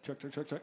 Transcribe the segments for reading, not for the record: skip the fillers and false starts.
Check, check, check, check.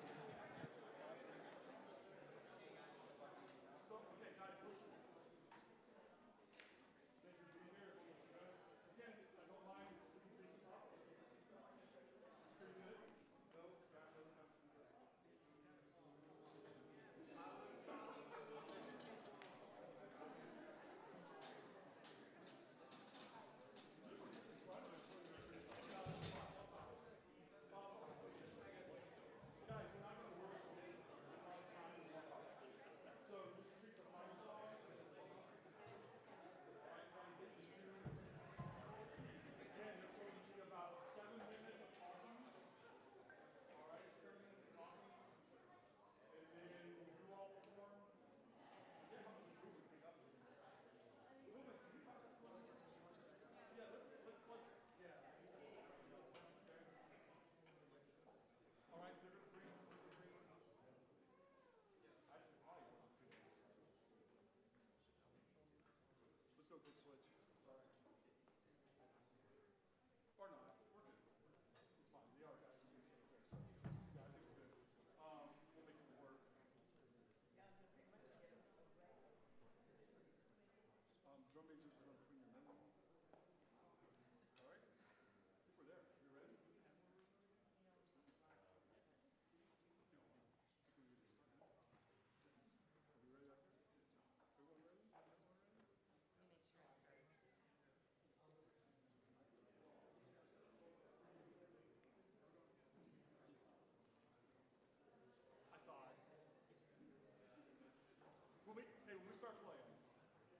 When we start playing,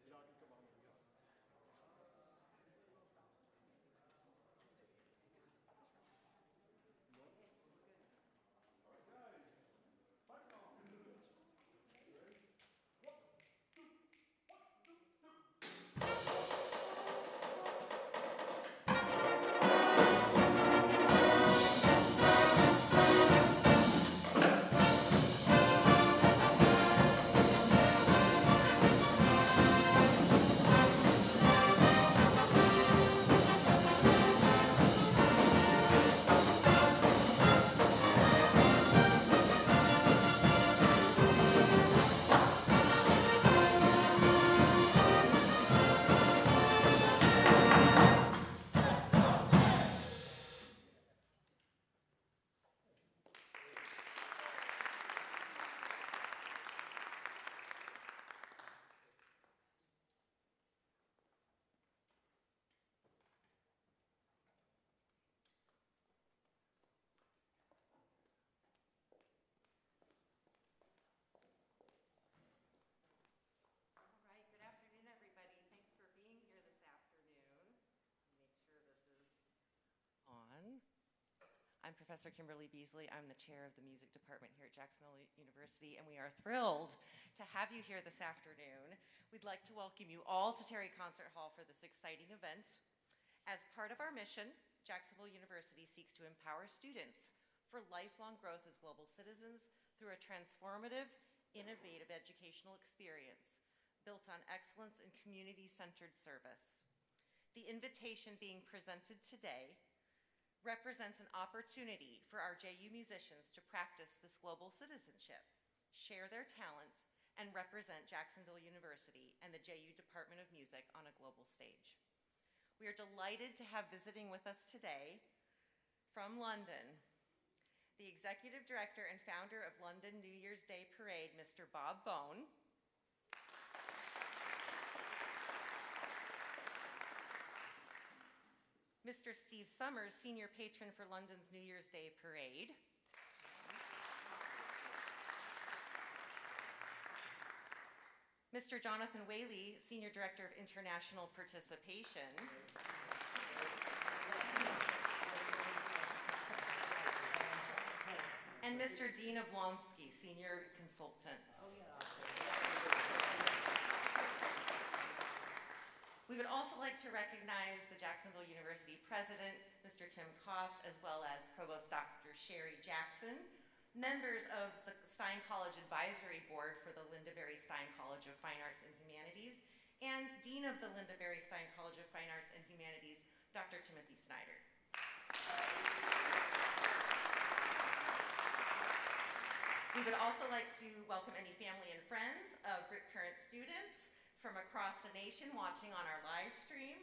y'all can come on. I'm Professor Kimberly Beasley. I'm the chair of the music department here at Jacksonville University, and we are thrilled to have you here this afternoon. We'd like to welcome you all to Terry Concert Hall for this exciting event. As part of our mission, Jacksonville University seeks to empower students for lifelong growth as global citizens through a transformative, innovative educational experience built on excellence and community-centered service. The invitation being presented today represents an opportunity for our JU musicians to practice this global citizenship, share their talents, and represent Jacksonville University and the JU Department of Music on a global stage. We are delighted to have visiting with us today from London, the Executive Director and founder of London New Year's Day Parade, Mr. Bob Bone, Mr. Steve Summers, Senior Patron for London's New Year's Day Parade. Mr. Jonathan Whaley, Senior Director of International Participation. And Mr. Dean Oblonsky, Senior Consultant. We would also like to recognize the Jacksonville University President, Mr. Tim Kost, as well as Provost Dr. Sherry Jackson, members of the Stein College Advisory Board for the Linda Berry Stein College of Fine Arts and Humanities, and Dean of the Linda Berry Stein College of Fine Arts and Humanities, Dr. Timothy Snyder. We would also like to welcome any family and friends of Ripcurrent students from across the nation watching on our live stream.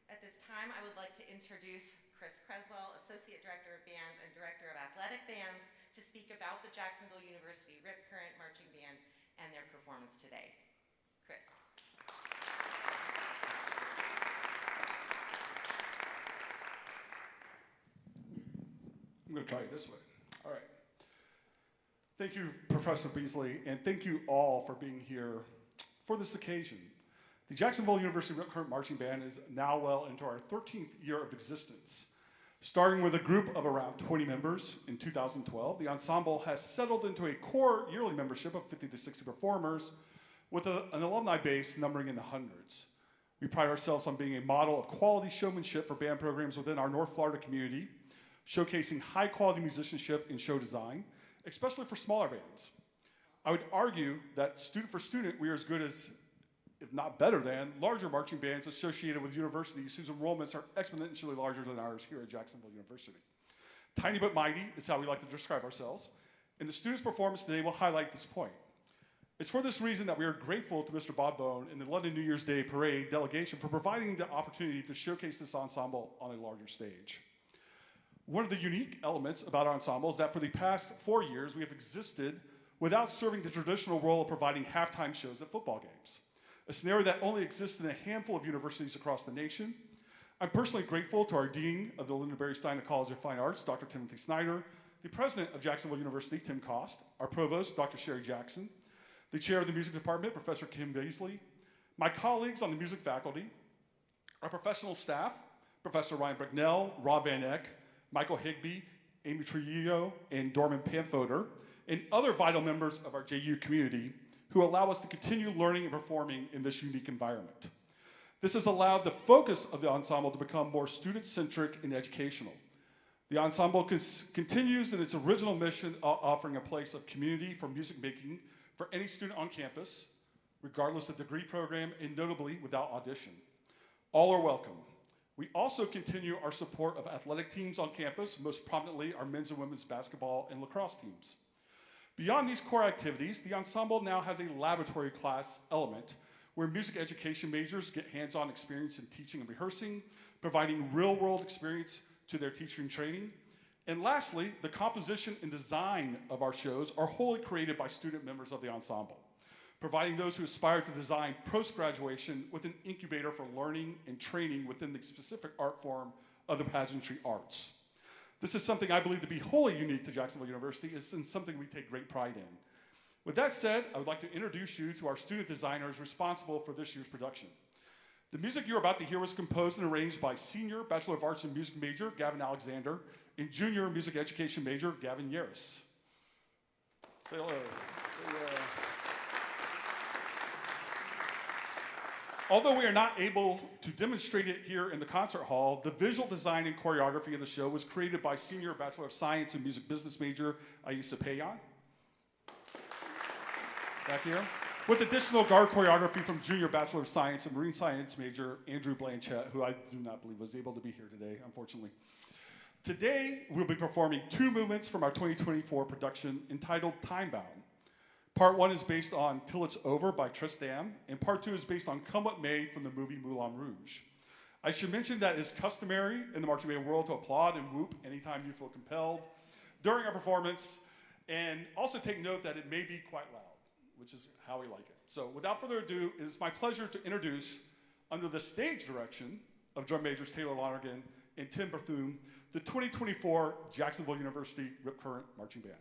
At this time, I would like to introduce Chris Creswell, Associate Director of Bands and Director of Athletic Bands, to speak about the Jacksonville University Ripcurrent Marching Band and their performance today. Chris. I'm going to try it this way. All right. Thank you, Professor Beasley, and thank you all for being here for this occasion. The Jacksonville University Ripcurrent Marching Band is now well into our 13th year of existence. Starting with a group of around 20 members in 2012, the ensemble has settled into a core yearly membership of 50 to 60 performers with an alumni base numbering in the hundreds. We pride ourselves on being a model of quality showmanship for band programs within our North Florida community, showcasing high-quality musicianship and show design, especially for smaller bands. I would argue that student for student, we are as good as, if not better than, larger marching bands associated with universities whose enrollments are exponentially larger than ours here at Jacksonville University. Tiny but mighty is how we like to describe ourselves, and the students' performance today will highlight this point. It's for this reason that we are grateful to Mr. Bob Bone and the London New Year's Day Parade delegation for providing the opportunity to showcase this ensemble on a larger stage. One of the unique elements about our ensemble is that for the past 4 years, we have existed without serving the traditional role of providing halftime shows at football games, a scenario that only exists in a handful of universities across the nation. I'm personally grateful to our Dean of the Lyndon Barry Stein College of Fine Arts, Dr. Timothy Snyder, the President of Jacksonville University, Tim Cost, our Provost, Dr. Sherry Jackson, the Chair of the Music Department, Professor Kim Beasley, my colleagues on the music faculty, our professional staff, Professor Ryan Bracknell, Rob Van Eck, Michael Higby, Amy Trujillo, and Dorman Pamfoder, and other vital members of our JU community who allow us to continue learning and performing in this unique environment. This has allowed the focus of the ensemble to become more student-centric and educational. The ensemble continues in its original mission, offering a place of community for music making for any student on campus, regardless of degree program, and notably without audition. All are welcome. We also continue our support of athletic teams on campus, most prominently our men's and women's basketball and lacrosse teams. Beyond these core activities, the ensemble now has a laboratory class element where music education majors get hands-on experience in teaching and rehearsing, providing real-world experience to their teaching and training. And lastly, the composition and design of our shows are wholly created by student members of the ensemble, providing those who aspire to design post-graduation with an incubator for learning and training within the specific art form of the pageantry arts. This is something I believe to be wholly unique to Jacksonville University and something we take great pride in. With that said, I would like to introduce you to our student designers responsible for this year's production. The music you're about to hear was composed and arranged by Senior Bachelor of Arts in Music major Gavin Alexander and Junior Music Education major Gavin Yaris. Say hello. Although we are not able to demonstrate it here in the concert hall, the visual design and choreography of the show was created by Senior Bachelor of Science in Music Business major Aisa Payan. Back here. With additional guard choreography from Junior Bachelor of Science and Marine Science major Andrew Blanchett, who I do not believe was able to be here today, unfortunately. Today, we'll be performing 2 movements from our 2024 production entitled Time Bound. Part 1 is based on Till It's Over by Tristan, and Part 2 is based on Come What May from the movie Moulin Rouge. I should mention that it's customary in the marching band world to applaud and whoop anytime you feel compelled during our performance, and also take note that it may be quite loud, which is how we like it. So without further ado, it is my pleasure to introduce, under the stage direction of drum majors Taylor Lonergan and Tim Berthum, the 2024 Jacksonville University Ripcurrent Marching Band.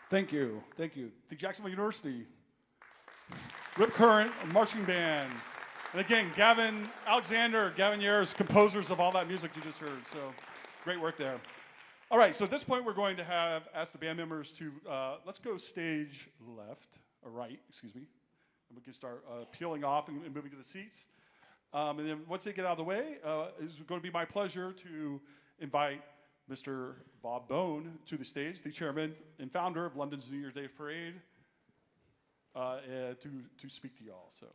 Thank you, thank you. The Jacksonville University Ripcurrent Marching Band. And again, Gavin Yares, composers of all that music you just heard. So great work there. All right, so at this point we're going to ask the band members to, let's go stage left, or right, excuse me. And we can start peeling off and moving to the seats. And then once they get out of the way, it's going to be my pleasure to invite Mr. Bob Bone to the stage, the chairman and founder of London's New Year's Day Parade, to speak to y'all. So.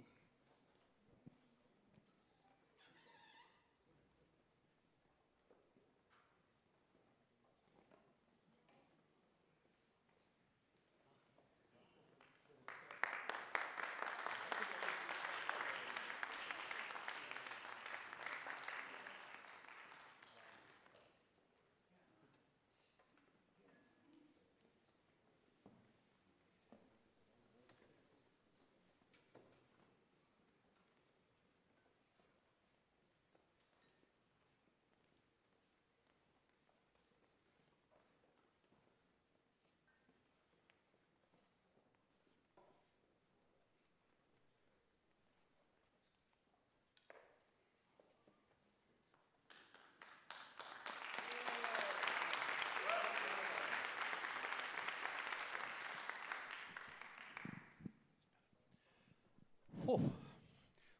Oh.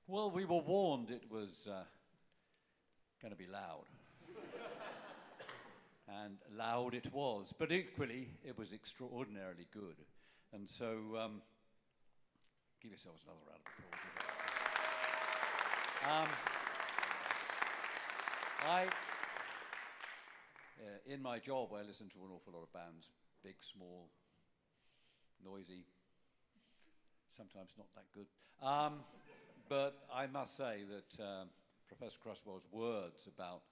Well, we were warned it was going to be loud. And loud it was, but equally it was extraordinarily good. And so give yourselves another round of applause. In my job, I listen to an awful lot of bands, big, small, noisy, sometimes not that good. But I must say that Professor Cresswell's words about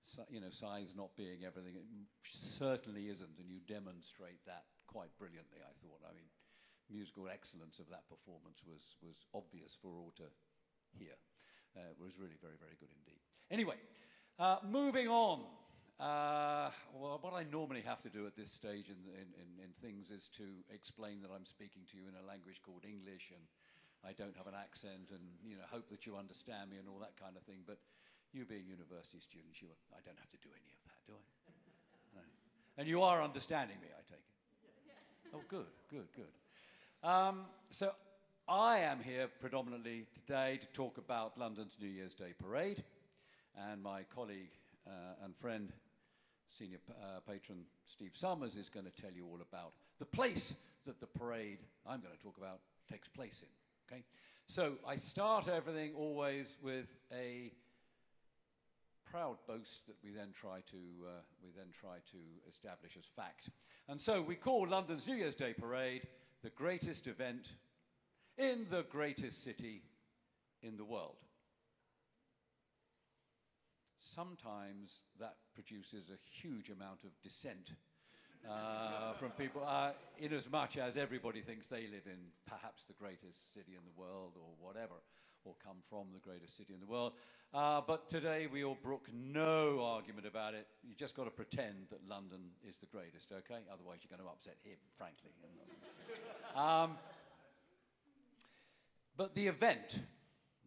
size not being everything, it certainly isn't, and you demonstrate that quite brilliantly, I thought. I mean, musical excellence of that performance was obvious for all to hear. It was really very, very good indeed. Anyway, moving on. Well, what I normally have to do at this stage in things is to explain that I'm speaking to you in a language called English, and I don't have an accent, and hope that you understand me and all that kind of thing. But you being university students, I don't have to do any of that, do I? No. And you are understanding me, I take it. Oh, good, good, good. So I am here predominantly today to talk about London's New Year's Day Parade, and my colleague and friend senior patron Steve Summers is going to tell you all about the place that the parade I'm going to talk about takes place in. Okay? So I start everything always with a proud boast that we then try to establish as fact. And so we call London's New Year's Day parade the greatest event in the greatest city in the world. Sometimes that produces a huge amount of dissent from people, in as much as everybody thinks they live in perhaps the greatest city in the world or whatever, or come from the greatest city in the world. But today we all brook no argument about it. You just got to pretend that London is the greatest, okay? Otherwise you're going to upset him, frankly. But the event,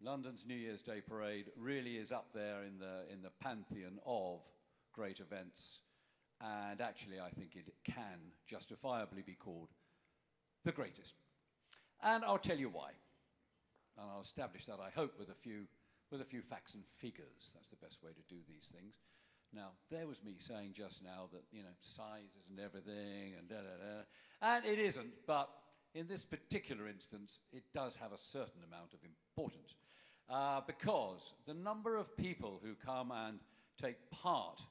London's New Year's Day parade, really is up there in the pantheon of great events. And actually, I think it can justifiably be called the greatest. And I'll tell you why. And I'll establish that, I hope, with a few facts and figures. That's the best way to do these things. Now, there was me saying just now that, you know, size isn't everything, and da-da-da. And it isn't, but in this particular instance, it does have a certain amount of importance. Because the number of people who come and take part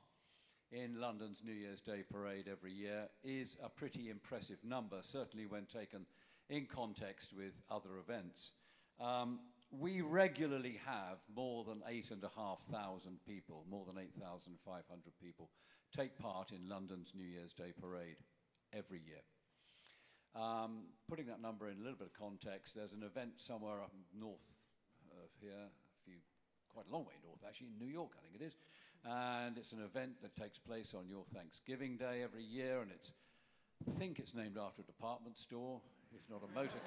in London's New Year's Day parade every year is a pretty impressive number, certainly when taken in context with other events. We regularly have more than 8,500 people, more than 8,500 people, take part in London's New Year's Day parade every year. Putting that number in a little bit of context, there's an event somewhere up north of here, quite a long way north actually, in New York I think it is, and it's an event that takes place on your Thanksgiving Day every year, and I think it's named after a department store, if not a motor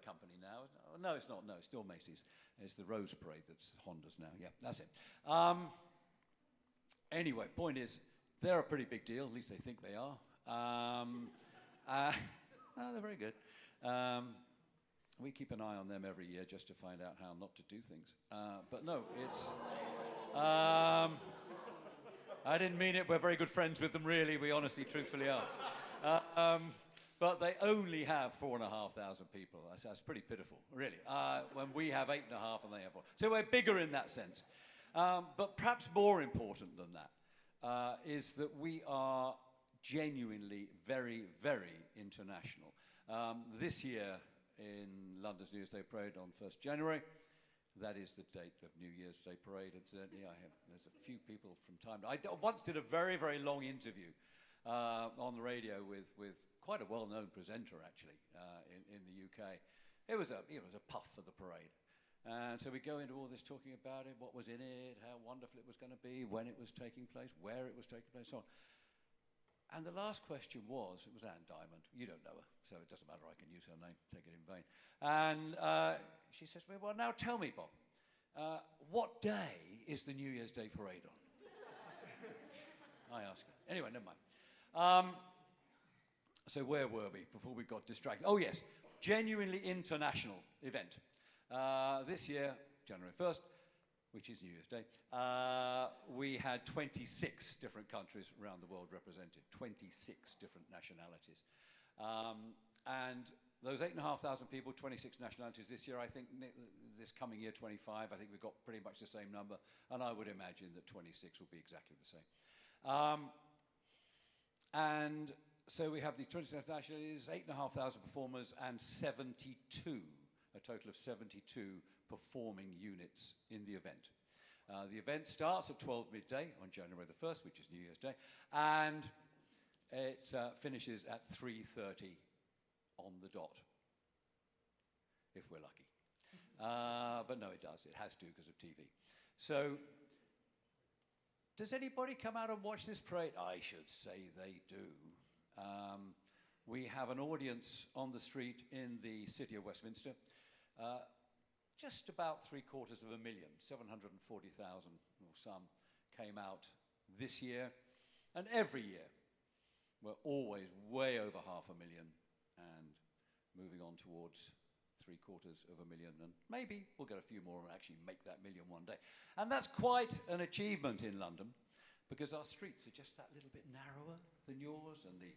company now. No, it's not. No, it's still Macy's. It's the Rose Parade that's Honda's now. Yeah, that's it. Anyway, point is, they're a pretty big deal. At least they think they are. They're very good. We keep an eye on them every year just to find out how not to do things. But no, it's... I didn't mean it. We're very good friends with them, really. We honestly, truthfully are. But they only have 4,500 people. That's pretty pitiful, really. When we have 8,500 and they have 4. So we're bigger in that sense. But perhaps more important than that is that we are genuinely very, very international. This year in London's New Year's Day Parade on 1st January, that is the date of New Year's Day Parade. And certainly there's a few people from time to... I once did a very, very long interview on the radio with quite a well-known presenter, actually, in the UK. It was a puff for the parade. And so we go into all this talking about it, what was in it, how wonderful it was going to be, when it was taking place, where it was taking place, so on. And the last question was, it was Anne Diamond. You don't know her, so it doesn't matter, I can use her name, take it in vain. And she says to me, well, now tell me, Bob, what day is the New Year's Day parade on? I ask her. Anyway, never mind. So where were we before we got distracted? Oh, yes, genuinely international event. This year, January 1st, which is New Year's Day, we had 26 different countries around the world represented, 26 different nationalities. And those 8,500 people, 26 nationalities this year, I think this coming year, 25, I think we've got pretty much the same number, and I would imagine that 26 will be exactly the same. And so we have the 26 nationalities, 8,500 performers, and 72, a total of 72 performing units in the event. The event starts at 12 midday on January the 1st, which is New Year's Day, and it finishes at 3:30 on the dot, if we're lucky. But no, it does. It has to because of TV. So, does anybody come out and watch this parade? I should say they do. We have an audience on the street in the city of Westminster. Just about 750,000 or some came out this year. And every year, we're always way over 500,000 and moving on towards 750,000. And maybe we'll get a few more and actually make that million one day. And that's quite an achievement in London. because our streets are just that little bit narrower than yours, and the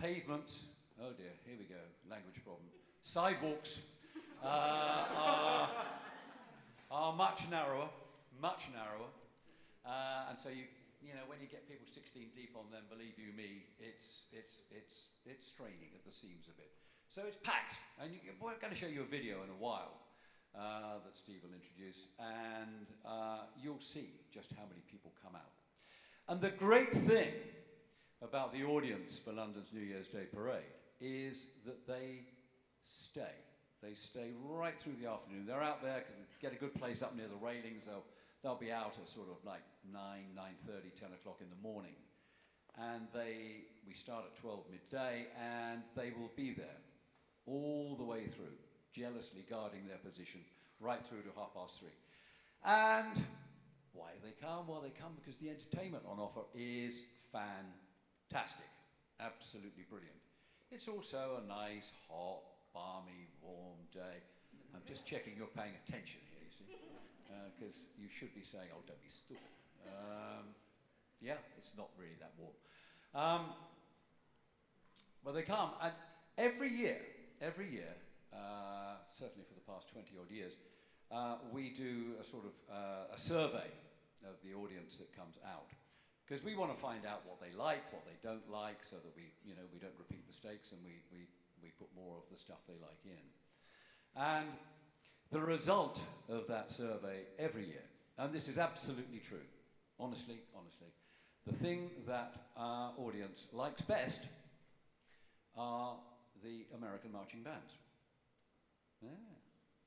pavements, oh dear, here we go, language problem. Sidewalks are much narrower, much narrower. And so you know, when you get people 16 deep on them, believe you me, it's straining at the seams a bit. So it's packed, and we're going to show you a video in a while that Steve will introduce, and you'll see just how many people come out. And the great thing about the audience for London's New Year's Day Parade is that they stay. They stay right through the afternoon. They're out there, get a good place up near the railings. They'll be out at sort of like 9:30, 10 o'clock in the morning. And we start at 12 midday, and they will be there all the way through, jealously guarding their position right through to 3:30. And why do they come? Well, they come because the entertainment on offer is fantastic, absolutely brilliant. It's also a nice, hot, balmy, warm day. I'm just checking you're paying attention here, you see, because you should be saying, oh, don't be stupid. Yeah, it's not really that warm. Well, they come, and every year, certainly for the past 20-odd years, we do a sort of a survey of the audience that comes out, because we want to find out what they like, what they don't like, so that we don't repeat mistakes, and we put more of the stuff they like in. And the result of that survey every year, and this is absolutely true, honestly, the thing that our audience likes best are the American marching bands. Yeah,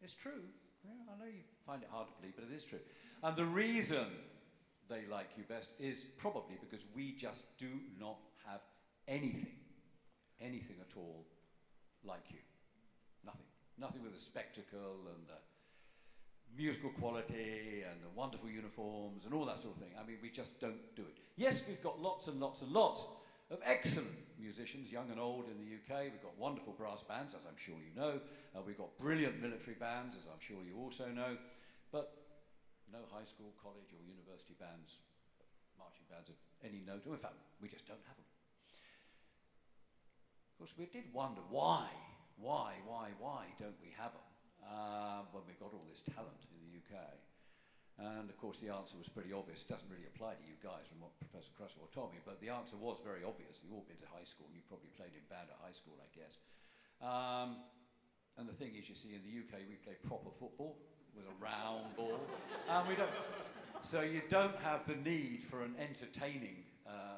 it's true. Yeah, I know you find it hard to believe, but it is true. And the reason they like you best is probably because we just do not have anything at all like you. Nothing with the spectacle and the musical quality and the wonderful uniforms and all that sort of thing. I mean, we just don't do it. Yes, we've got lots and lots of excellent musicians, young and old, in the UK. We've got wonderful brass bands, as I'm sure you know. We've got brilliant military bands, as I'm sure you also know. But no high school, college, or university bands, marching bands of any note. In fact, we just don't have them. Of course, we did wonder why don't we have them when we've got all this talent in the UK? And of course, the answer was pretty obvious. It doesn't really apply to you guys from what Professor Cresswell told me, but the answer was very obvious. You've all been to high school, and you probably played in band at high school, I guess. And the thing is, you see, in the UK, we play proper football with a round ball, and we don't. So you don't have the need for an entertaining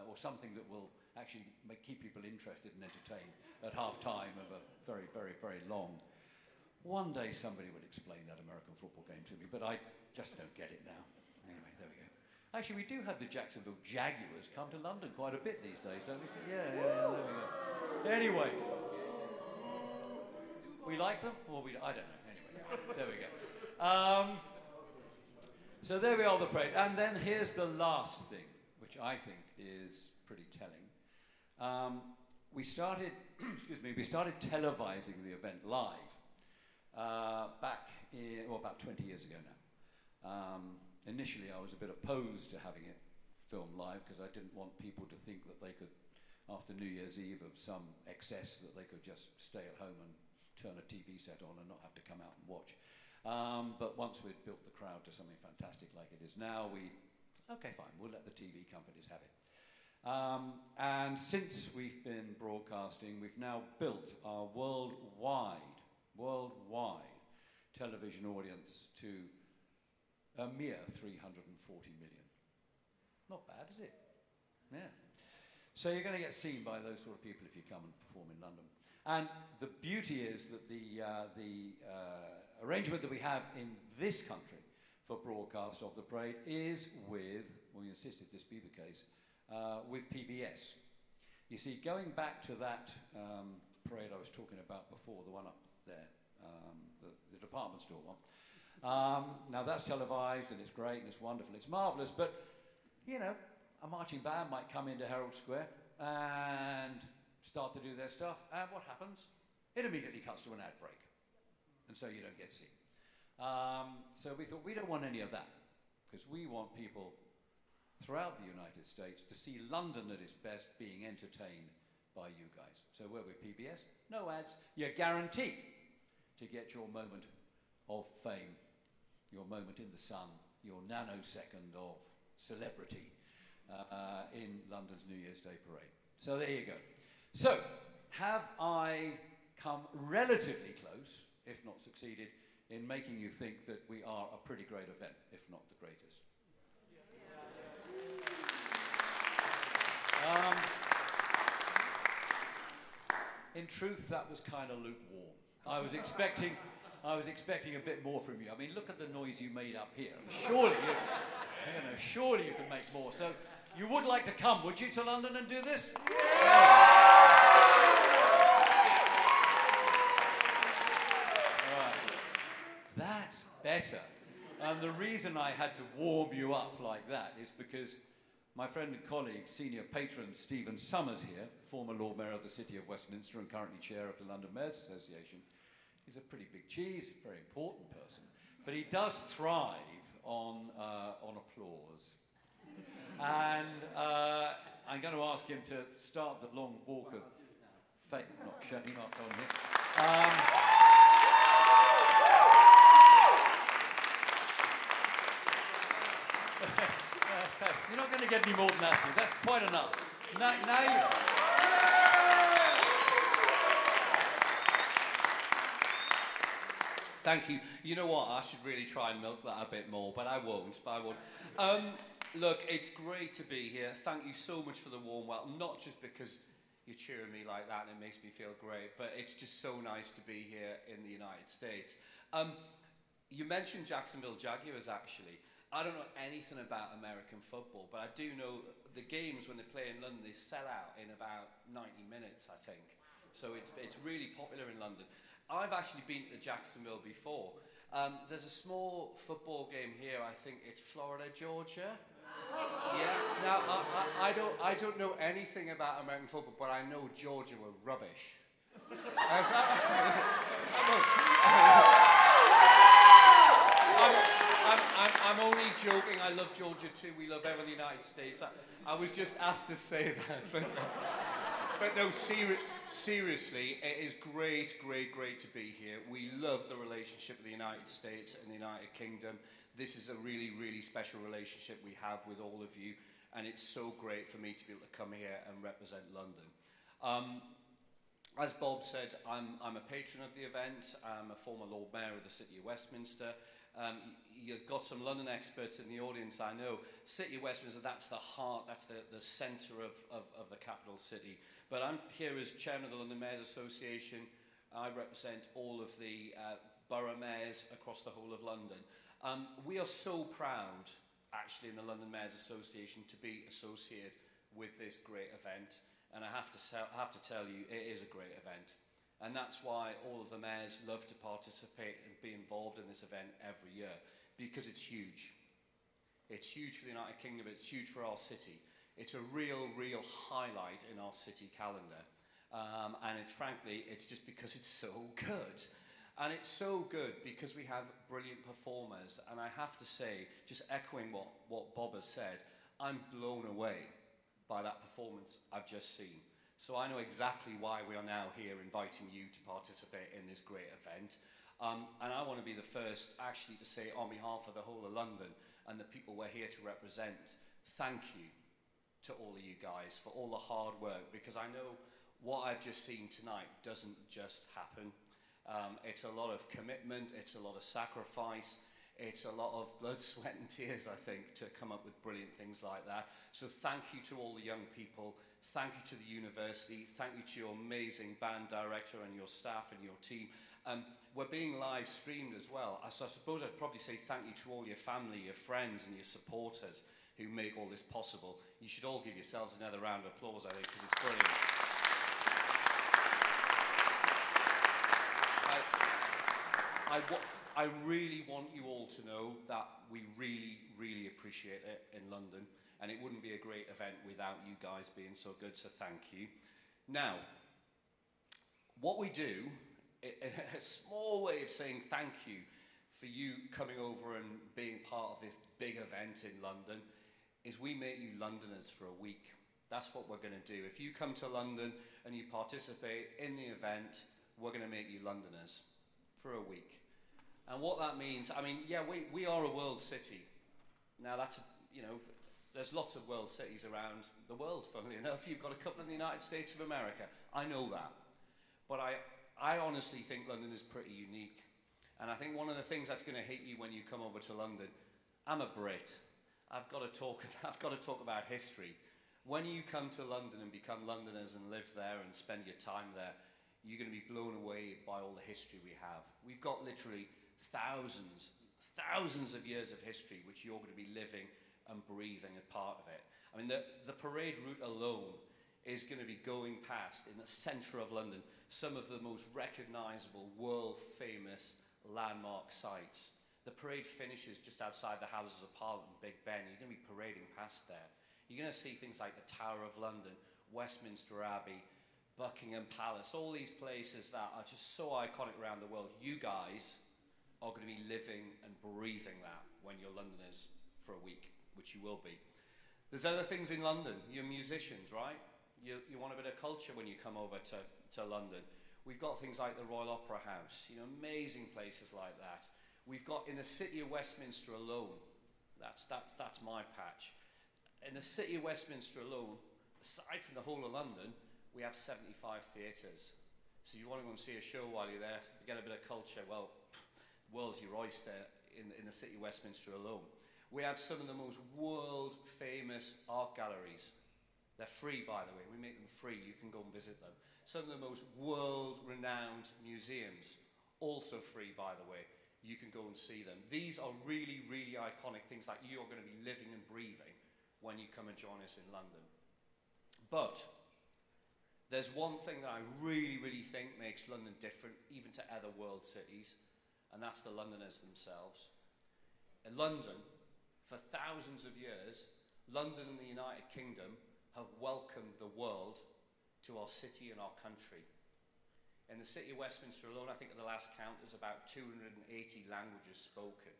or something that will actually keep people interested and entertained at half-time of a very, very, very long. One day somebody would explain that American football game to me, but I just don't get it now. Anyway, there we go. Actually, we do have the Jacksonville Jaguars come to London quite a bit these days, don't we? Yeah, there we go. Anyway. We like them? Or I don't know. Anyway, there we go. So there we are, the parade. And then here's the last thing, which I think is pretty telling. We started televising the event live back in, about 20 years ago now. Initially, I was a bit opposed to having it filmed live because I didn't want people to think that they could, after New Year's Eve of some excess, that they could just stay at home and turn a TV set on and not have to come out and watch. But once we'd built the crowd to something fantastic like it is now, okay, fine, we'll let the TV companies have it. And since we've been broadcasting, we've now built our worldwide television audience to a mere 340 million. Not bad, is it? Yeah. So you're going to get seen by those sort of people if you come and perform in London. And the beauty is that the arrangement that we have in this country for broadcast of the parade is with, we insisted this be the case, with PBS. You see, going back to that parade I was talking about before, the one up there, the department store one. Now that's televised and it's great and it's wonderful, it's marvellous, but, you know, a marching band might come into Herald Square and start to do their stuff, and what happens? It immediately cuts to an ad break, and so you don't get seen. So we thought we don't want any of that, because we want people throughout the United States to see London at its best being entertained by you guys. So we're with PBS, no ads, you're guaranteed to get your moment of fame, your moment in the sun, your nanosecond of celebrity in London's New Year's Day parade. So there you go. So, have I come relatively close, if not succeeded, in making you think that we are a pretty great event, if not the greatest? In truth, that was kind of lukewarm. I was expecting a bit more from you. I mean, look at the noise you made up here. Surely you can make more. So, you would like to come, would you, to London and do this? That's better. And the reason I had to warm you up like that is because my friend and colleague, senior patron Stephen Summers here, former Lord Mayor of the City of Westminster and currently chair of the London Mayors Association, he's a pretty big cheese, a very important person. But he does thrive on applause. And I'm going to ask him to start the long walk of fame, not shutting up on here. You're not going to get any more than that, Steve. That's quite enough. Now you... Thank you. You know what? I should really try and milk that a bit more, but I won't. Look, it's great to be here. Thank you so much for the warm welcome. Not just because you're cheering me like that and it makes me feel great, but it's just so nice to be here in the United States. You mentioned Jacksonville Jaguars, actually. I don't know anything about American football, but I do know the games, when they play in London, they sell out in about 90 minutes, I think. So it's really popular in London. I've actually been to Jacksonville before. There's a small football game here, I think it's Florida, Georgia. Yeah. Now, I don't know anything about American football, but I know Georgia were rubbish. I'm only joking. I love Georgia too. We love everyone in the United States. I was just asked to say that. But no, seriously, it is great to be here. We love the relationship with the United States and the United Kingdom. This is a really special relationship we have with all of you, and it's so great for me to be able to come here and represent London. As Bob said, I'm a patron of the event. I'm a former Lord Mayor of the City of Westminster. You've got some London experts in the audience, I know. City of Westminster, that's the heart, that's the centre of the capital city. But I'm here as chairman of the London Mayors Association. I represent all of the borough mayors across the whole of London. We are so proud, actually, in the London Mayors Association to be associated with this great event. And I have to tell you, it is a great event. And that's why all of the mayors love to participate and be involved in this event every year, because it's huge. It's huge for the United Kingdom, it's huge for our city. It's a real highlight in our city calendar. And frankly, it's just because it's so good. And it's so good because we have brilliant performers. And I have to say, just echoing what Bob has said, I'm blown away by that performance I've just seen. So I know exactly why we are now here inviting you to participate in this great event. And I want to be the first actually to say on behalf of the whole of London and the people we're here to represent, thank you to all of you guys for all the hard work, because I know what I've just seen tonight doesn't just happen. It's a lot of commitment, it's a lot of sacrifice, it's a lot of blood, sweat and tears, I think, to come up with brilliant things like that. So thank you to all the young people, thank you to the university, thank you to your amazing band director and your staff and your team. We're being live streamed as well. So I suppose I'd probably say thank you to all your family, your friends and your supporters who make all this possible. You should all give yourselves another round of applause, I think, because it's brilliant. I really want you all to know that we really appreciate it in London, and it wouldn't be a great event without you guys being so good, so thank you. Now, what we do, a small way of saying thank you for you coming over and being part of this big event in London, is we make you Londoners for a week. That's what we're going to do. If you come to London and you participate in the event, we're going to make you Londoners for a week. And what that means, I mean, yeah, we are a world city. Now that's, you know, there's lots of world cities around the world, funnily enough. You've got a couple in the United States of America. I know that. But I honestly think London is pretty unique. And I think one of the things that's going to hit you when you come over to London, I'm a Brit. I've got to talk about history. When you come to London and become Londoners and live there and spend your time there, you're going to be blown away by all the history we have. We've got literally thousands of years of history which you're going to be living and breathing a part of it. I mean, the parade route alone is going to be going past, in the centre of London, some of the most recognisable, world-famous landmark sites. The parade finishes just outside the Houses of Parliament in Big Ben. You're going to be parading past there. You're going to see things like the Tower of London, Westminster Abbey, Buckingham Palace, all these places that are just so iconic around the world. You guys are going to be living and breathing that when you're Londoners for a week, which you will be. There's other things in London. You're musicians, right? You want a bit of culture when you come over to London. We've got things like the Royal Opera House, you know, amazing places like that. We've got, in the city of Westminster alone, that's my patch. In the city of Westminster alone, aside from the whole of London, we have 75 theatres. So you want to go and see a show while you're there, get a bit of culture, well, world's your oyster in the city of Westminster alone. We have some of the most world-famous art galleries. They're free, by the way. We make them free. You can go and visit them. Some of the most world-renowned museums, also free, by the way. You can go and see them. These are really, really iconic things that you're going to be living and breathing when you come and join us in London. But there's one thing that I really, really think makes London different, even to other world cities, and that's the Londoners themselves. In London, for thousands of years, London and the United Kingdom have welcomed the world to our city and our country. In the city of Westminster alone, I think at the last count, there's about 280 languages spoken.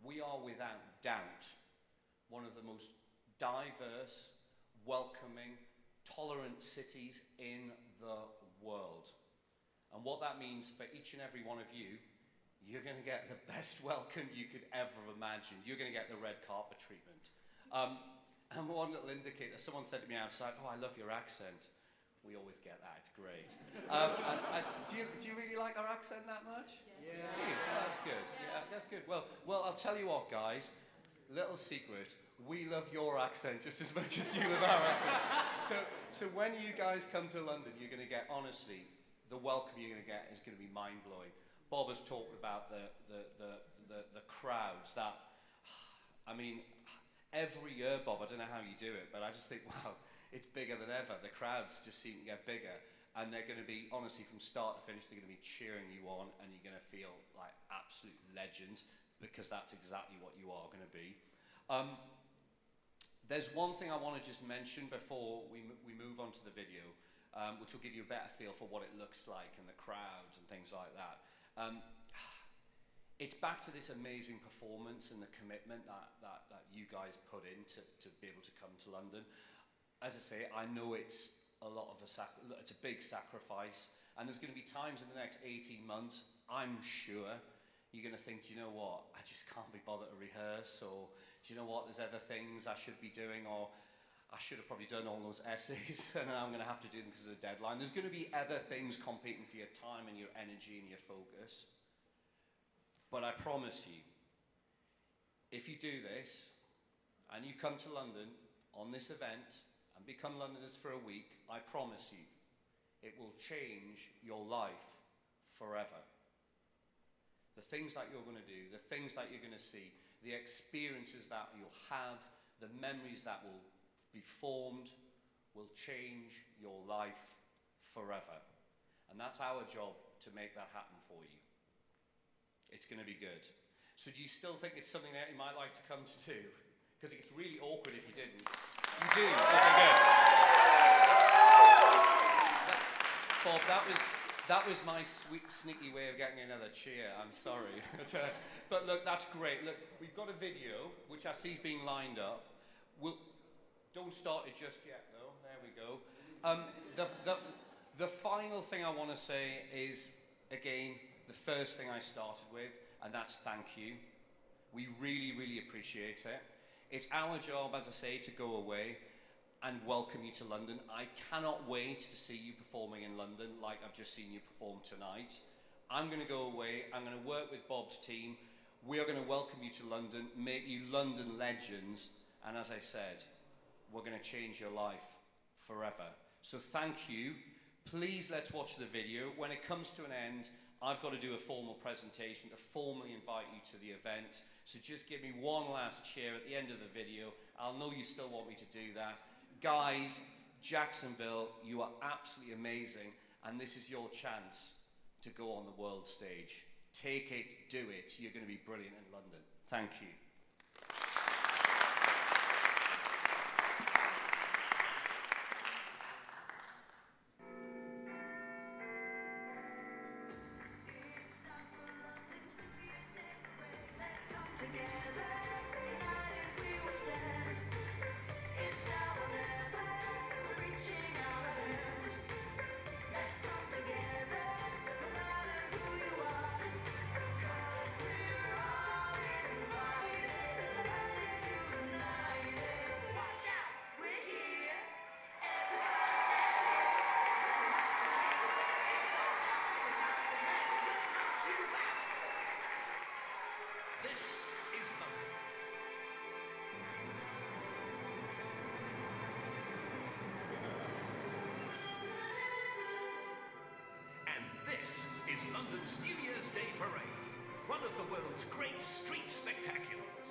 We are without doubt one of the most diverse, welcoming, tolerant cities in the world. And what that means for each and every one of you, you're going to get the best welcome you could ever imagine. You're going to get the red carpet treatment. And one little indicator, someone said to me outside, "Oh, I love your accent." We always get that, it's great. Do you really like our accent that much? Yeah. Do you? Oh, that's good. Yeah, that's good. Well, I'll tell you what, guys, little secret, we love your accent just as much as you love our accent. So when you guys come to London, you're going to get, honestly, the welcome you're going to get is going to be mind-blowing. Bob has talked about the crowds that, I mean, every year, Bob, I don't know how you do it, but I just think, wow, it's bigger than ever. The crowds just seem to get bigger, and they're going to be, honestly, from start to finish, they're going to be cheering you on, and you're going to feel like absolute legends, because that's exactly what you are going to be. There's one thing I want to just mention before we move on to the video, which will give you a better feel for what it looks like and the crowds and things like that. It's back to this amazing performance and the commitment that you guys put in to be able to come to London. As I say, I know it's it's a big sacrifice, and there's going to be times in the next 18 months, I'm sure, you're going to think, do you know what, I just can't be bothered to rehearse, or do you know what, there's other things I should be doing, or I should have probably done all those essays, and I'm going to have to do them because of the deadline. There's going to be other things competing for your time and your energy and your focus. But I promise you, if you do this, and you come to London on this event, and become Londoners for a week, I promise you, it will change your life forever. The things that you're going to do, the things that you're going to see, the experiences that you'll have, the memories that will be formed, will change your life forever. And that's our job to make that happen for you. It's going to be good. So do you still think it's something that you might like to come to do? Because it's really awkward if you didn't. You do? Okay, good. Bob, that was my sweet, sneaky way of getting another cheer. I'm sorry. But look, that's great. Look, we've got a video, which I see is being lined up. We'll, don't start it just yet, though. There we go. The final thing I want to say is, again, the first thing I started with, and that's thank you. We really, really appreciate it. It's our job, as I say, to go away and welcome you to London. I cannot wait to see you performing in London like I've just seen you perform tonight. I'm going to go away. I'm going to work with Bob's team. We are going to welcome you to London, make you London legends, and as I said, we're going to change your life forever. So thank you. Please let's watch the video. When it comes to an end, I've got to do a formal presentation to formally invite you to the event. So just give me one last cheer at the end of the video. I'll know you still want me to do that. Guys, Jacksonville, you are absolutely amazing, and this is your chance to go on the world stage. Take it, do it. You're going to be brilliant in London. Thank you. London's New Year's Day Parade, one of the world's great street spectaculars.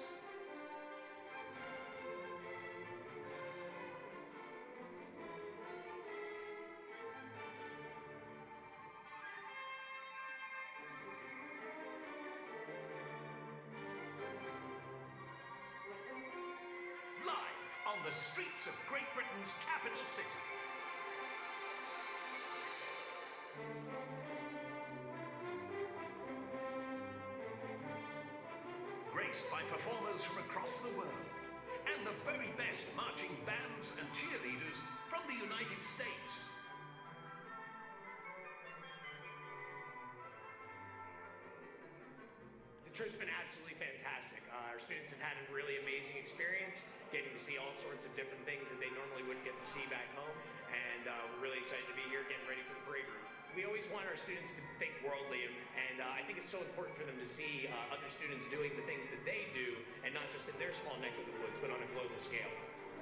Live on the streets of Great Britain's capital city. Graced by performers from across the world and the very best marching bands and cheerleaders from the United States. The trip's been absolutely fantastic. Our students have had a really amazing experience, getting to see all sorts of different things that they normally wouldn't get to see back home, and we're really excited to be here getting ready for the parade route. We always want our students to think worldly, and I think it's so important for them to see other students doing the things that they do, and not just in their small neck of the woods, but on a global scale.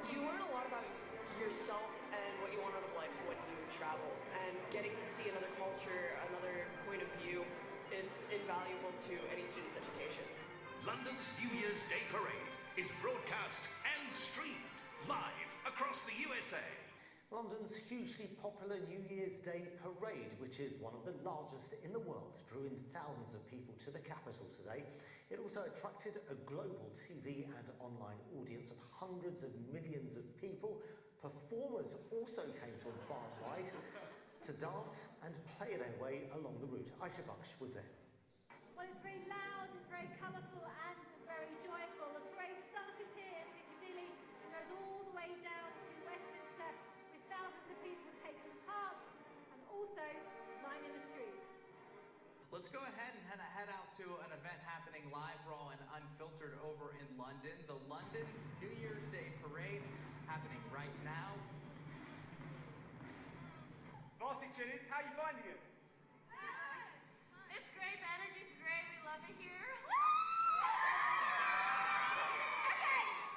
You learn a lot about yourself and what you want out of life when you travel, and getting to see another culture, another point of view, it's invaluable to any student's education. London's New Year's Day Parade is broadcast and streamed live across the USA. London's hugely popular New Year's Day Parade, which is one of the largest in the world, drew in thousands of people to the capital today. It also attracted a global TV and online audience of hundreds of millions of people. Performers also came from far and wide to dance and play their way along the route. Aisha Baksh was there. Well, it's very loud, it's very colourful and very joyful. The parade started here in Piccadilly and goes all the way down to Westminster, with thousands of people taking part and also lining the streets. Let's go ahead and head out to an event happening live, raw and unfiltered over in London. The London New Year's Day Parade happening right now. Varsity Chilies, how are you finding it? It's great, the energy's great, we love it here.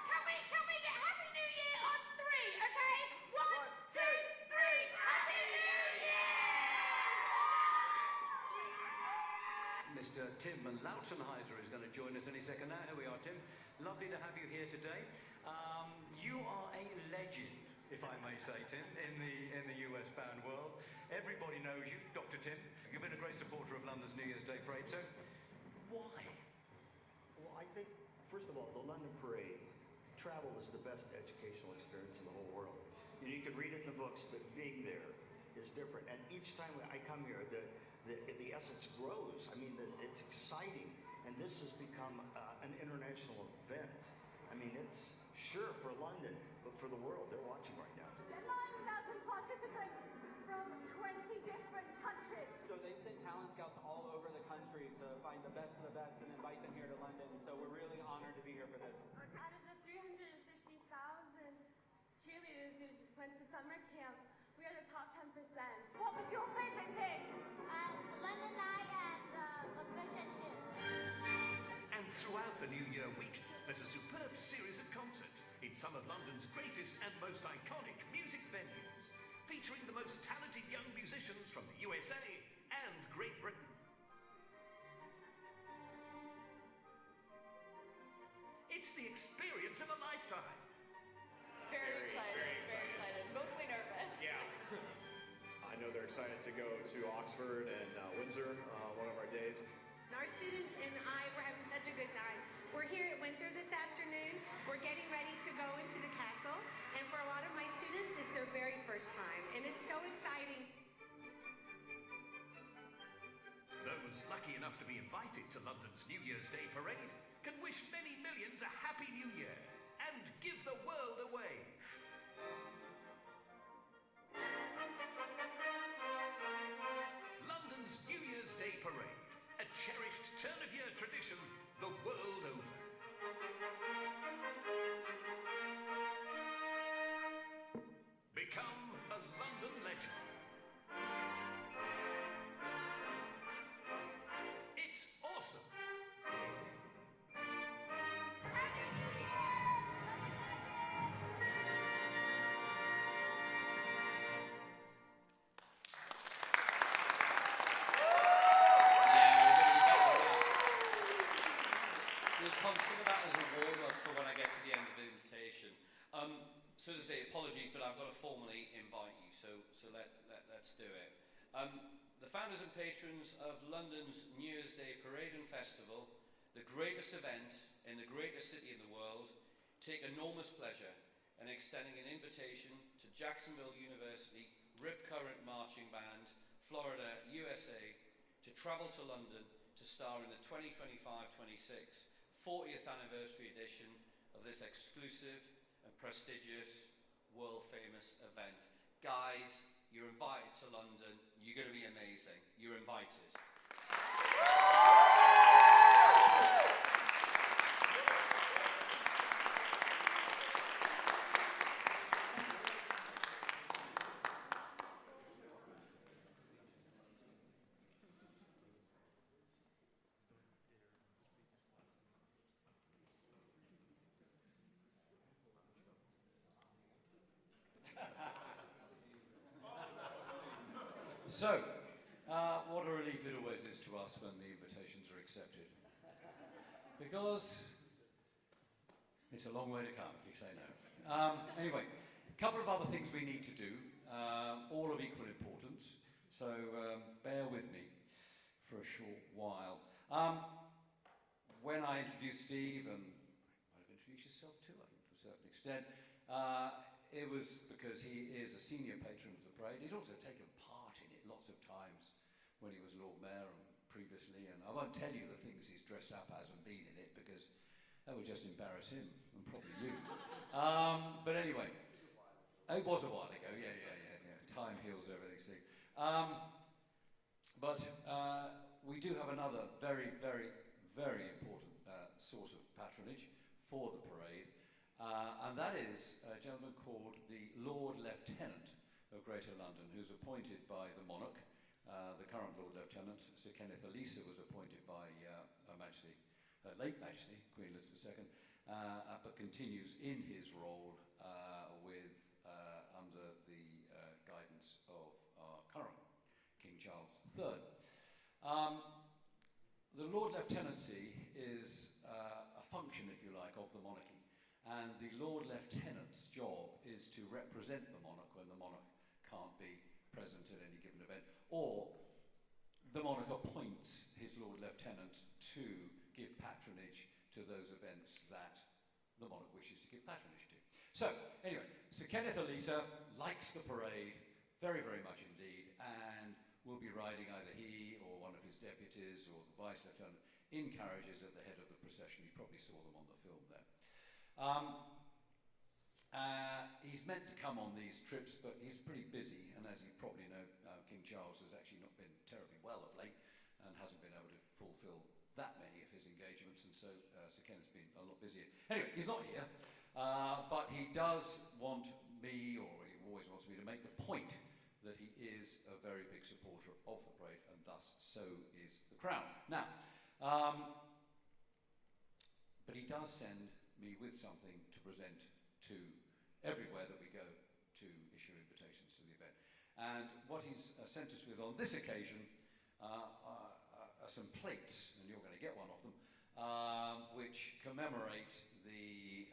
Okay, can we get Happy New Year on 3, okay? 1, 2, 3, Happy New Year! Mr. Tim Lautenheiser is going to join us any second now. Here we are, Tim. Lovely to have you here today. You are a legend, if I may say, Tim, in the US-bound world. Everybody knows you, Dr. Tim. You've been a great supporter of London's New Year's Day Parade, so why? Well, I think, first of all, the London Parade, travel is the best educational experience in the whole world. You can read it in the books, but being there is different. And each time I come here, the essence grows. I mean, it's exciting. And this has become an international event. I mean, it's Sure, for London, but for the world, they're watching right now. 9,000 participants from 20 different countries. So they send talent scouts all over the country to find the best of the best and invite them here to London. So we're really honored to be here for this. Out of the 350,000 cheerleaders who went to summer camp, we are the top 10%. What was your favorite thing? London Eye and the fish and chips. And throughout the New Year week, there's a superb series of concerts in some of London's greatest and most iconic music venues, featuring the most talented young musicians from the USA and Great Britain. It's the experience of a lifetime. Very excited. Mostly nervous. Yeah. I know they're excited to go to Oxford and Windsor one of our days. Our students and I were having such a good time. We're here at Windsor this afternoon. We're getting ready to go into the castle. And for a lot of my students, it's their very first time. And it's so exciting. Those lucky enough to be invited to London's New Year's Day parade can wish many millions a happy new year and give the world a wave. London's New Year's Day parade, a cherished turn-of-year tradition the world over. Become a London legend. It's awesome. We'll consider that as a warm-up for when I get to the end of the invitation. So as I say, apologies, but I've got to formally invite you, so let's do it. The founders and patrons of London's New Year's Day Parade and Festival, the greatest event in the greatest city in the world, take enormous pleasure in extending an invitation to Jacksonville University Ripcurrent Marching Band, Florida, USA, to travel to London to star in the 2025-26 40th anniversary edition of this exclusive and prestigious, world-famous event. Guys, you're invited to London. You're going to be amazing. You're invited. So, what a relief it always is to us when the invitations are accepted. Because it's a long way to come if you say no. Anyway, a couple of other things we need to do, all of equal importance, so bear with me for a short while. When I introduced Steve, and you might have introduced yourself too, I think to a certain extent, it was because he is a senior patron of the parade. He's also taken part in it lots of times when he was Lord Mayor and previously, and I won't tell you the things he's dressed up as and been in it because that would just embarrass him and probably you. But anyway, it was a while ago, yeah. Time heals everything, see. But we do have another very, very, very important source of patronage for the parade. And that is a gentleman called the Lord Lieutenant of Greater London, who's appointed by the monarch. The current Lord Lieutenant, Sir Kenneth Elisa, was appointed by Her Majesty, late Majesty, Queen Elizabeth II, but continues in his role under the guidance of our current King Charles III. The Lord Lieutenancy is a function, if you like, of the monarchy. And the Lord Lieutenant's job is to represent the monarch when the monarch can't be present at any given event, or the monarch appoints his Lord Lieutenant to give patronage to those events that the monarch wishes to give patronage to. So, anyway, Sir Kenneth Elisa likes the parade very, very much indeed, and will be riding either he or one of his deputies or the Vice Lieutenant in carriages at the head of the procession. You probably saw them on the film there. He's meant to come on these trips, but he's pretty busy, and as you probably know, King Charles has actually not been terribly well of late and hasn't been able to fulfill that many of his engagements, and so Sir Kenneth's been a lot busier. Anyway, he's not here, but he does want me, or he always wants me to make the point that he is a very big supporter of the parade, and thus so is the Crown. Now, but he does send me with something to present to everywhere that we go to issue invitations to the event. And what he's sent us with on this occasion are some plates, and you're going to get one of them, which commemorate the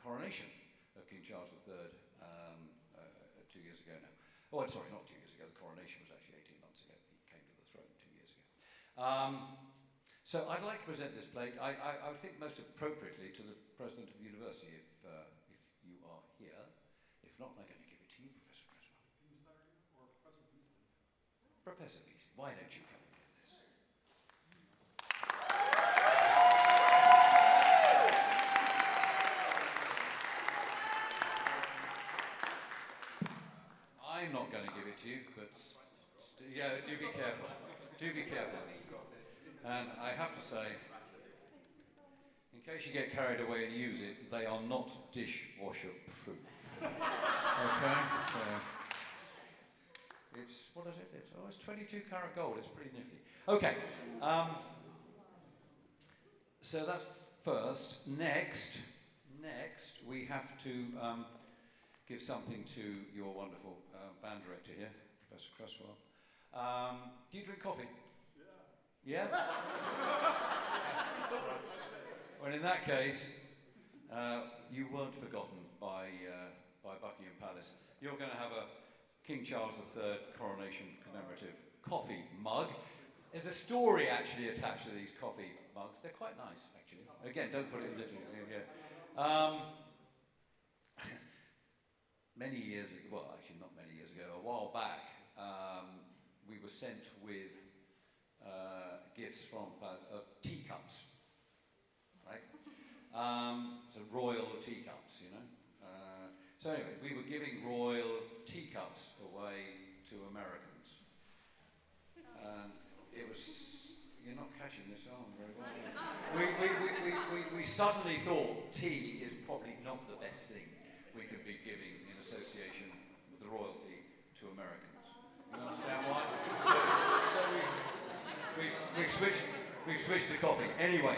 coronation of King Charles III 2 years ago now. Oh, I'm sorry, not 2 years ago. The coronation was actually 18 months ago. He came to the throne 2 years ago. So I'd like to present this plate, I would think most appropriately to the President of the University, if you are here. If not, I'm going to give it to you, Professor Creswell. Or Professor Beasley. Professor Beasley, why don't you come and get this? I'm not going to give it to you, but yeah, do be careful. Do be careful. And I have to say, in case you get carried away and use it, they are not dishwasher proof. Okay? So it's, what is it? It's 22 karat gold. It's pretty nifty. Okay. So that's first. Next, we have to give something to your wonderful band director here, Professor Creswell. Do you drink coffee? Yeah? Well, in that case, you weren't forgotten by Buckingham Palace. You're going to have a King Charles III coronation commemorative coffee mug. There's a story actually attached to these coffee mugs. They're quite nice, actually. Again, don't put it literally. Yeah. Many years ago, well, actually not many years ago, a while back, we were sent with gifts from teacups, right? So royal teacups, you know. So anyway, we were giving royal teacups away to Americans. And it was, you're not catching this on very well. We suddenly thought tea is probably not the best thing we could be giving in association with the royalty to Americans. You understand why? We've switched to coffee. Anyway,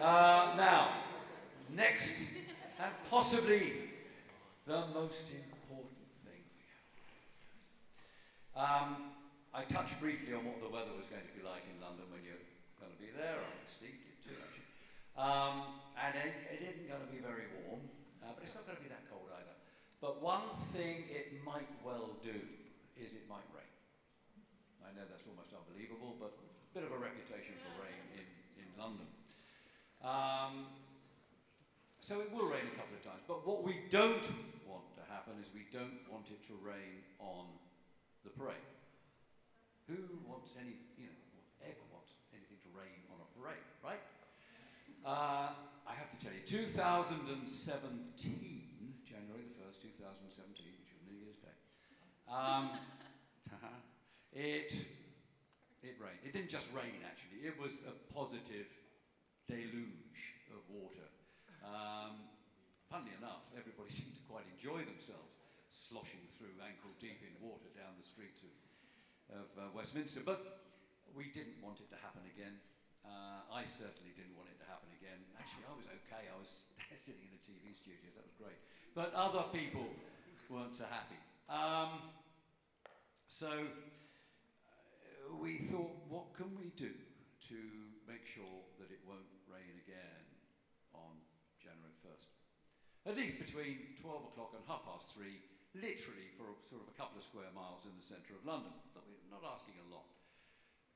now, next, and possibly the most important thing we have. I touched briefly on what the weather was going to be like in London when you're going to be there. Steve did too, actually. And it isn't going to be very warm, but it's not going to be that cold either. But one thing it might well do is it might rain. I know that's almost unbelievable, but a bit of a reputation for rain in London. So it will rain a couple of times. But what we don't want to happen is we don't want it to rain on the parade. Who wants any, ever wants anything to rain on a parade, right? I have to tell you, 2017, January the 1st, 2017, which was New Year's Day, it rained. It didn't just rain, actually. It was a positive deluge of water. Funnily enough, everybody seemed to quite enjoy themselves, sloshing through ankle deep in water down the streets of Westminster. But we didn't want it to happen again. I certainly didn't want it to happen again. Actually, I was okay. I was sitting in the TV studios. That was great. But other people weren't so happy. So we thought, what can we do to make sure that it won't rain again on January 1st? At least between 12 o'clock and 3:30, literally for sort of a couple of square miles in the centre of London. But we're not asking a lot.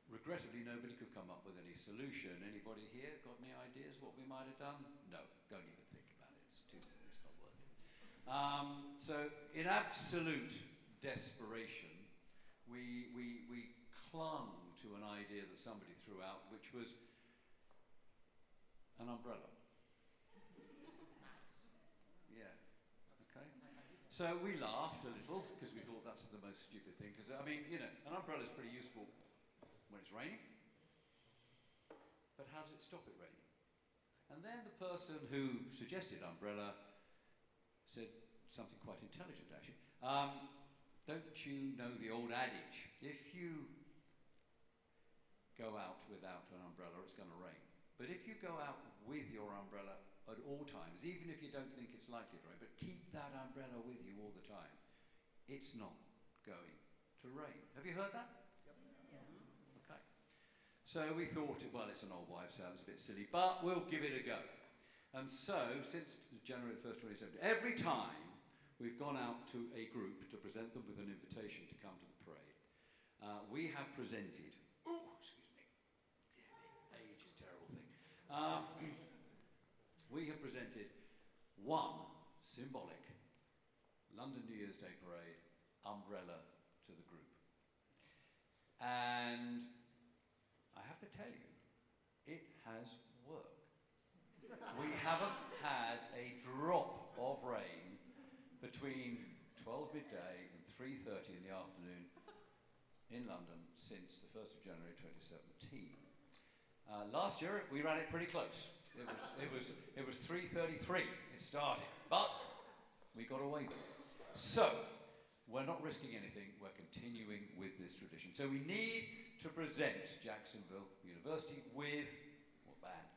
Regrettably, nobody could come up with any solution. Anybody here got any ideas what we might have done? No, don't even think about it. It's not worth it. So in absolute desperation, we clung to an idea that somebody threw out, which was an umbrella. Yeah. So we laughed a little because we thought that's the most stupid thing. Because, I mean, you know, an umbrella is pretty useful when it's raining. But how does it stop it raining? And then the person who suggested umbrella said something quite intelligent, actually. Don't you know the old adage? If you go out without an umbrella, it's going to rain. But if you go out with your umbrella at all times, even if you don't think it's likely to rain, but keep that umbrella with you all the time, it's not going to rain. Have you heard that? Okay. So we thought, well, it's an old wives' tale, it's a bit silly, but we'll give it a go. And so, since January the 1st, 2017, every time we've gone out to a group to present them with an invitation to come to the parade, we have presented, age is a terrible thing. We have presented one symbolic London New Year's Day parade umbrella to the group. And I have to tell you, it has worked. We haven't had a drop of rain between 12 midday and 3:30 in the afternoon in London since the 1st of January 2017. Last year we ran it pretty close. It was 3:33 it started, but we got away with it. So we're not risking anything, we're continuing with this tradition. So we need to present Jacksonville University with, what band?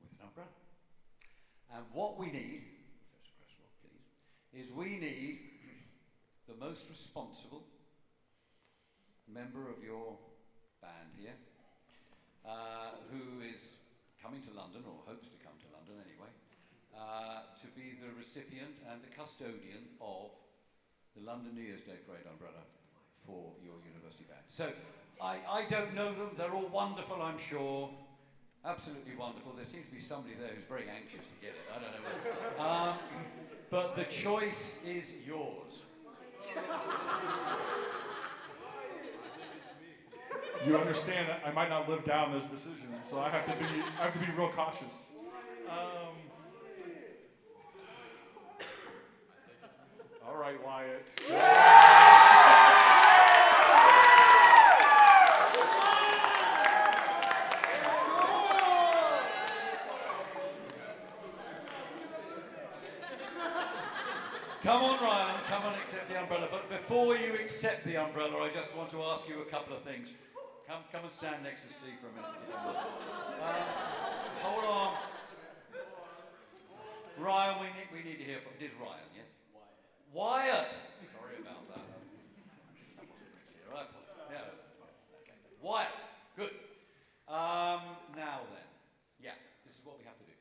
With an umbrella. And what we need, Professor Cresswell, please, is we need the most responsible member of your band here, who is coming to London, or hopes to come to London anyway, to be the recipient and the custodian of the London New Year's Day Parade umbrella for your university band. So, I don't know them, they're all wonderful, I'm sure. Absolutely wonderful. There seems to be somebody there who's very anxious to get it. I don't know. But the choice is yours. You understand that I might not live down this decision, so I have to be real cautious. All right, Wyatt. Come on, Ryan, come and accept the umbrella. But before you accept the umbrella, I just want to ask you a couple of things. Come and stand next to Steve for a minute. Hold on. Ryan, we need to hear from... It is Ryan, yes? Wyatt! Sorry about that. That wasn't very clear. I apologize. Yeah, okay. Wyatt, good. Now then. Yeah, this is what we have to do.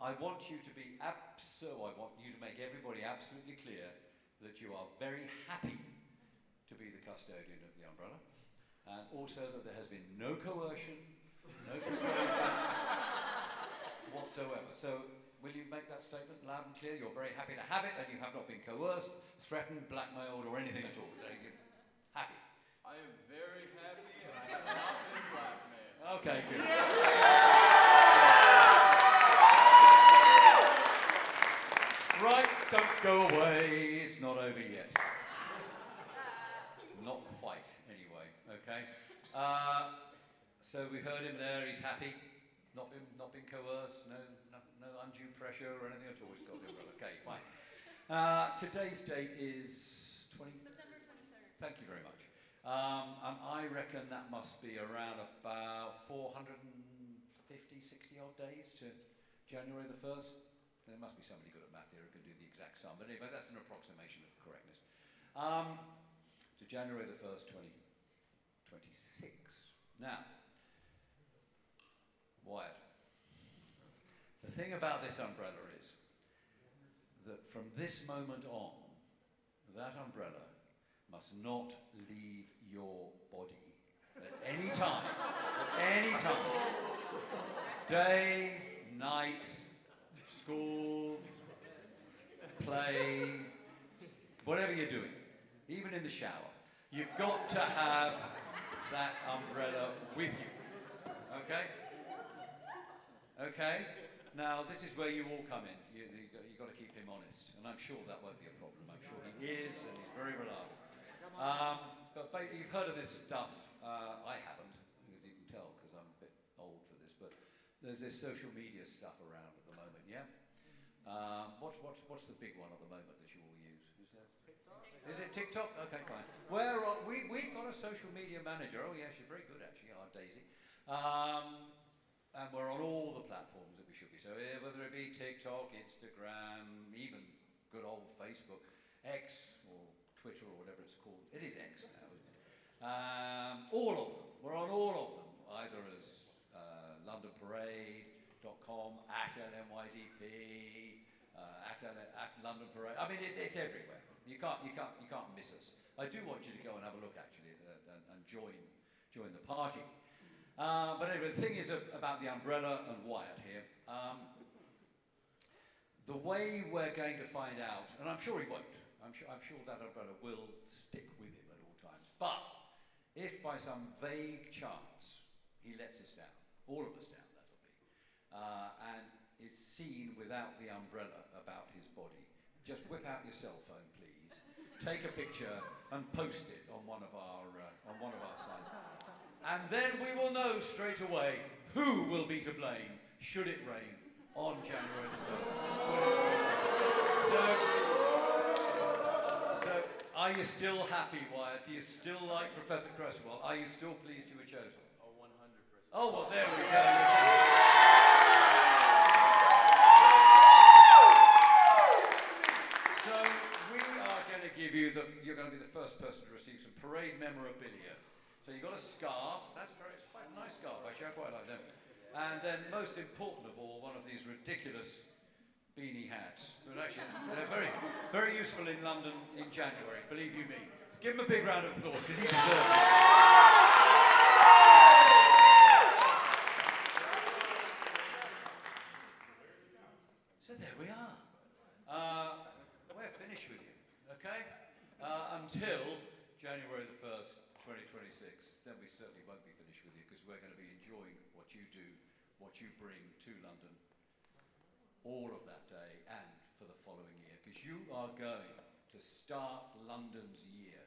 I want you to be I want you to make everybody absolutely clear that you are very happy to be the custodian of the umbrella, and also that there has been no coercion, no persuasion whatsoever. So, will you make that statement loud and clear? You're very happy to have it, and you have not been coerced, threatened, blackmailed, or anything at all. So you're happy. I am very happy, and I have not been blackmailed. Okay, good. Right, don't go away, it's not over yet. Not quite, anyway, okay? So we heard him there, he's happy, not been coerced, no undue pressure or anything at all, he's got the umbrella. Okay, fine. Today's date is September 23rd. Thank you very much. And I reckon that must be around about 450, 60 odd days to January the 1st. There must be somebody good at math here who can do the exact sum, but anyway, that's an approximation of correctness. To January the 1st, 2026. Now, Wyatt, the thing about this umbrella is that from this moment on, that umbrella must not leave your body at any time. At any time. Day, night, school, play, whatever you're doing, even in the shower, you've got to have that umbrella with you, okay? Okay? Now, this is where you all come in. You you've got to keep him honest, and I'm sure that won't be a problem. I'm sure he is, and he's very reliable. But you've heard of this stuff. I haven't, as you can tell, because I'm a bit old for this. But there's this social media stuff around at the moment. Yeah. What's the big one at the moment that you all use? TikTok. Is it TikTok? Okay, fine. We've got a social media manager. Oh yeah, she's very good actually, our Daisy. And we're on all the platforms that we should be. So whether it be TikTok, Instagram, even good old Facebook, X or Twitter or whatever it's called. It is X now, isn't it? All of them. We're on all of them, either as LondonParade.com, at LNYDP, at London Parade. I mean, it's everywhere. You can't miss us. I do want you to go and have a look actually and join the party. But anyway, the thing is about the umbrella and Wyatt here. The way we're going to find out, and I'm sure he won't. I'm sure that umbrella will stick with him at all times. But if by some vague chance he lets us down, all of us down, that'll be, and is seen without the umbrella about his body, just whip out your cell phone, please. Take a picture and post it on one of our sites. And then we will know straight away who will be to blame should it rain on January the 1st. So, are you still happy, Wyatt? Do you still like Professor Cresswell? Are you still pleased you were chosen? Oh, 100%. Oh, well, there we go. So, we are going to give you you're going to be the first person to receive some parade memorabilia. So you've got a scarf. It's quite a nice scarf, actually. I quite like them. And then, most important of all, one of these ridiculous beanie hats. But actually, they're very, very useful in London in January, believe you me. Give him a big round of applause, because he deserves it. So there we are. We're finished with you, okay? Until January the 1st, 2026. Then we certainly won't be finished with you, because we're going to be enjoying what you do, what you bring to London, all of that day and for the following year, because you are going to start London's year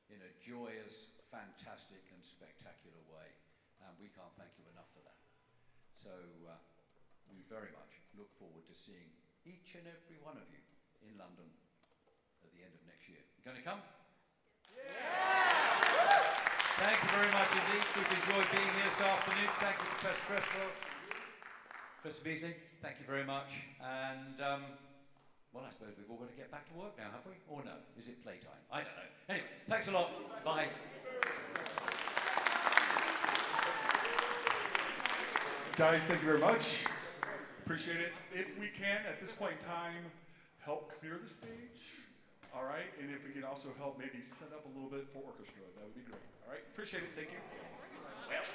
in a joyous, fantastic and spectacular way, and we can't thank you enough for that. So we very much look forward to seeing each and every one of you in London at the end of next year. You going to come? Thank you very much indeed. We've enjoyed being here this afternoon. Thank you, Professor Cresswell. Professor Beasley, thank you very much. And, well, I suppose we've all got to get back to work now, have we? Or no? Is it playtime? I don't know. Anyway, thanks a lot. Bye. Guys, thank you very much. Appreciate it. If we can, at this point in time, help clear the stage. All right, and if we can also help maybe set up a little bit for orchestra, that would be great. All right, appreciate it. Thank you. Well.